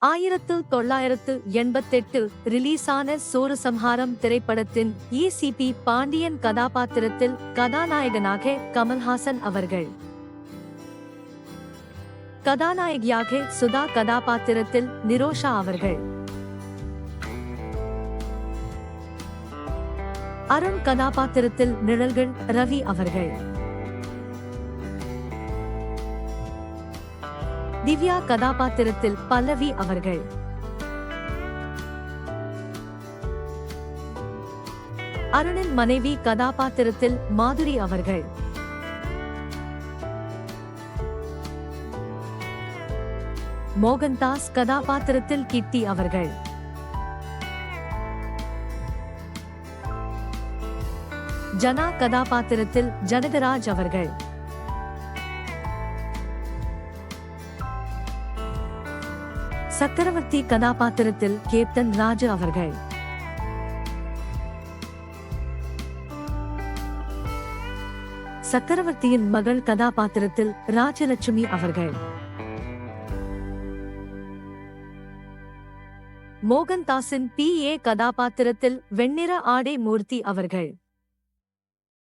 1988 ரிலீஸான சூரசம்ஹாரம் திரைப்படத்தின் ECP பாண்டியன் கதாபாத்திரத்தில் கதாநாயகனாக கமல்ஹாசன் அவர்கள், கதாநாயகியாக சுதா கதாபாத்திரத்தில் நிரோஷா அவர்கள், அருண் கதாபாத்திரத்தில் நிழல்கள் ரவி அவர்கள், திவ்யா கதாபாத்திரத்தில் பல்லவி அவர்கள், அருணின் மனைவி கதாபாத்திரத்தில் மாதுரி அவர்கள், மோகன்தாஸ் கதாபாத்திரத்தில் கிட்டி அவர்கள், ஜனா கதாபாத்திரத்தில் ஜனகராஜ் அவர்கள், சக்கரவர்த்தி கதாபாத்திரத்தில் கேப்டன் ராஜு அவர்கள், சக்கரவர்த்தியின் மகள் கதாபாத்திரத்தில் ராஜலட்சுமி அவர்கள், மோகன்தாஸின் PA கதாபாத்திரத்தில் வெண்ணிற ஆடை மூர்த்தி அவர்கள்.